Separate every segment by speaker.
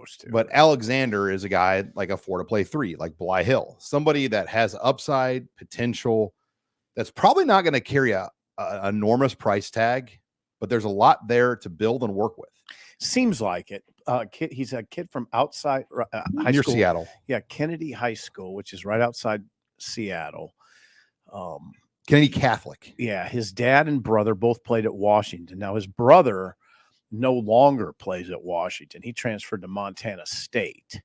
Speaker 1: supposed to.
Speaker 2: But Alexander is a guy like a 4 to play 3, like Bly Hill, somebody that has upside potential. That's probably not going to carry a enormous price tag, but there's a lot there to build and work with.
Speaker 1: Seems like it. He's a kid from outside high
Speaker 2: Near
Speaker 1: school.
Speaker 2: Seattle.
Speaker 1: Yeah, Kennedy High School, which is right outside Seattle.
Speaker 2: Kennedy Catholic.
Speaker 1: Yeah, his dad and brother both played at Washington. Now, his brother no longer plays at Washington. He transferred to Montana State.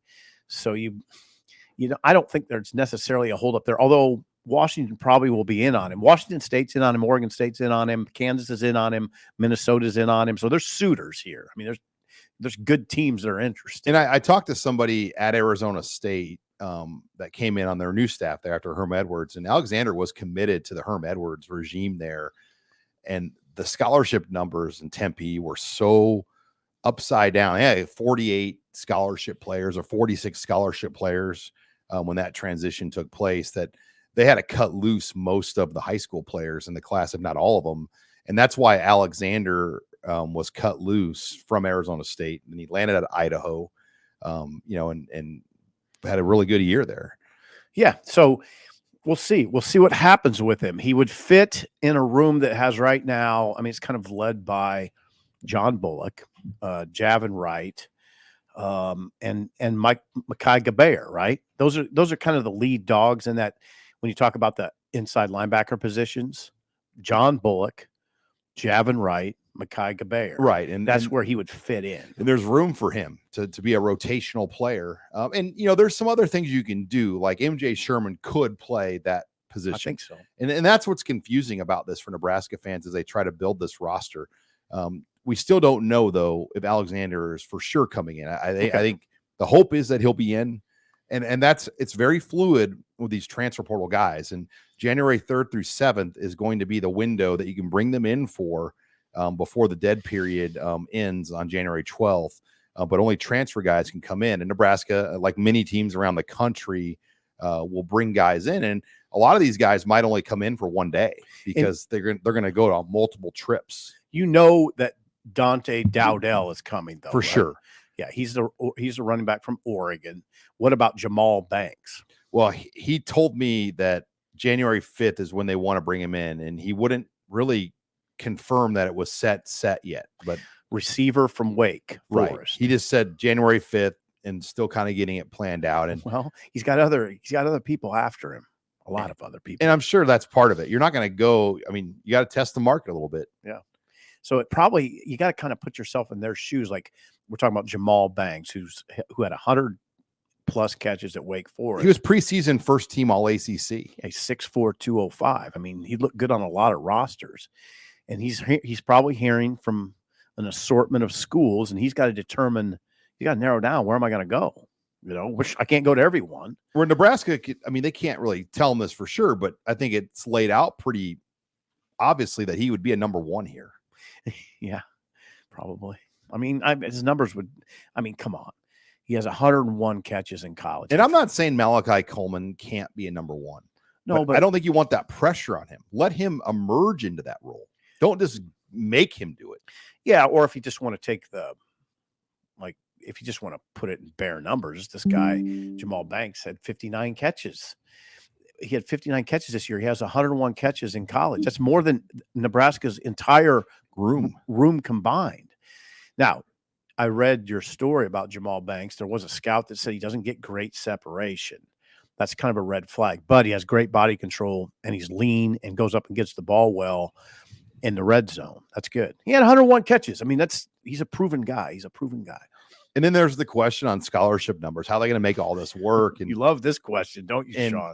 Speaker 1: So I don't think there's necessarily a holdup there, although Washington probably will be in on him. Washington State's in on him. Oregon State's in on him. Kansas is in on him. Minnesota's in on him. So there's suitors here. I mean, there's good teams that are interested.
Speaker 2: And I talked to somebody at Arizona State that came in on their new staff there after Herm Edwards, and Alexander was committed to the Herm Edwards regime there. And the scholarship numbers in Tempe were so upside down. Yeah, 48 scholarship players or 46 scholarship players when that transition took place, that they had to cut loose most of the high school players in the class, if not all of them. And that's why Alexander was cut loose from Arizona State, and he landed at Idaho, and had a really good year there.
Speaker 1: Yeah. So we'll see. We'll see what happens with him. He would fit in a room that has right now, I mean, it's kind of led by John Bullock, Javin Wright, and Mike Mekhi Gabair, right? Those are kind of the lead dogs in that. When you talk about the inside linebacker positions, John Bullock, Javin Wright, Mekhi Gabair.
Speaker 2: Right. And
Speaker 1: that's where he would fit in.
Speaker 2: And there's room for him to be a rotational player. And, there's some other things you can do. Like MJ Sherman could play that position.
Speaker 1: I think so.
Speaker 2: And that's what's confusing about this for Nebraska fans as they try to build this roster. We still don't know, though, if Alexander is for sure coming in. I think the hope is that he'll be in. And it's very fluid with these transfer portal guys. And January 3rd through 7th is going to be the window that you can bring them in for before the dead period ends on January 12th. But only transfer guys can come in. And Nebraska, like many teams around the country, will bring guys in. And a lot of these guys might only come in for one day because they're going to go on multiple trips.
Speaker 1: You know that Dante Dowdell is coming, though.
Speaker 2: For sure.
Speaker 1: Yeah, he's the running back from Oregon. What about Jamal Banks?
Speaker 2: Well, he told me that January 5th is when they want to bring him in, and he wouldn't really confirm that it was set yet. But
Speaker 1: receiver from Wake Forest.
Speaker 2: Right. He just said January 5th and still kind of getting it planned out. And
Speaker 1: well, he's got other people after him. A lot of other people.
Speaker 2: And I'm sure that's part of it. You're not going to go, you got to test the market a little bit.
Speaker 1: Yeah. So you got to kind of put yourself in their shoes. Like we're talking about Jamal Banks, who had 100+ catches at Wake Forest.
Speaker 2: He was preseason first team All ACC.
Speaker 1: He's 6'4", 205. I mean, he looked good on a lot of rosters, and he's probably hearing from an assortment of schools, and he's got to determine. You got to narrow down, where am I going to go? Which I can't go to everyone.
Speaker 2: Where Nebraska, they can't really tell him this for sure, but I think it's laid out pretty obviously that he would be a number one here.
Speaker 1: Yeah, probably. His numbers would. Come on. He has 101 catches in college.
Speaker 2: And I'm not saying Malachi Coleman can't be a number one.
Speaker 1: No, but
Speaker 2: I don't think you want that pressure on him. Let him emerge into that role. Don't just make him do it.
Speaker 1: Yeah, or if you just want to take if you just want to put it in bare numbers, this guy, Jamal Banks, had 59 catches. He had 59 catches this year. He has 101 catches in college. That's more than Nebraska's entire room combined. Now, I read your story about Jamal Banks. There was a scout that said he doesn't get great separation. That's kind of a red flag, but he has great body control and he's lean and goes up and gets the ball well in the red zone. That's good. He had 101 catches. He's a proven guy.
Speaker 2: And then there's the question on scholarship numbers. How are they going to make all this work? And
Speaker 1: you love this question, don't you, Sean?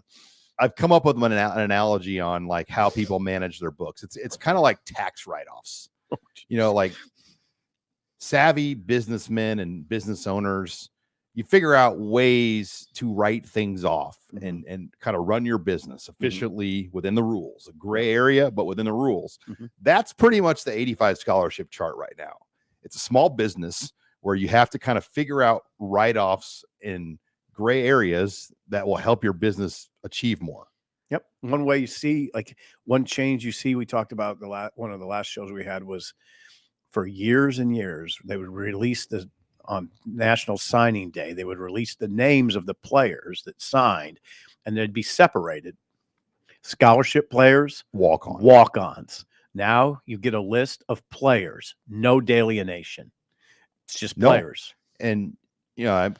Speaker 2: I've come up with an analogy on like how people manage their books. It's kind of like tax write-offs. Like savvy businessmen and business owners, you figure out ways to write things off and kind of run your business efficiently within the rules. A gray area, but within the rules. That's pretty much the 85 scholarship chart right now. It's a small business where you have to kind of figure out write-offs in gray areas that will help your business achieve more.
Speaker 1: Yep. One way you see, one change you see, we talked about one of the last shows we had was for years and years, they would release the on National Signing Day, they would release the names of the players that signed, and they'd be separated. Scholarship players,
Speaker 2: Walk-on.
Speaker 1: walk-ons. Now you get a list of players, no delineation. It's just players.
Speaker 2: And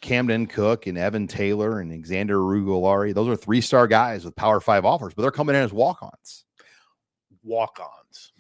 Speaker 2: Camden Cook and Evan Taylor and Alexander Arugulari, those are 3-star guys with Power 5 offers, but they're coming in as walk-ons.
Speaker 1: Walk-ons.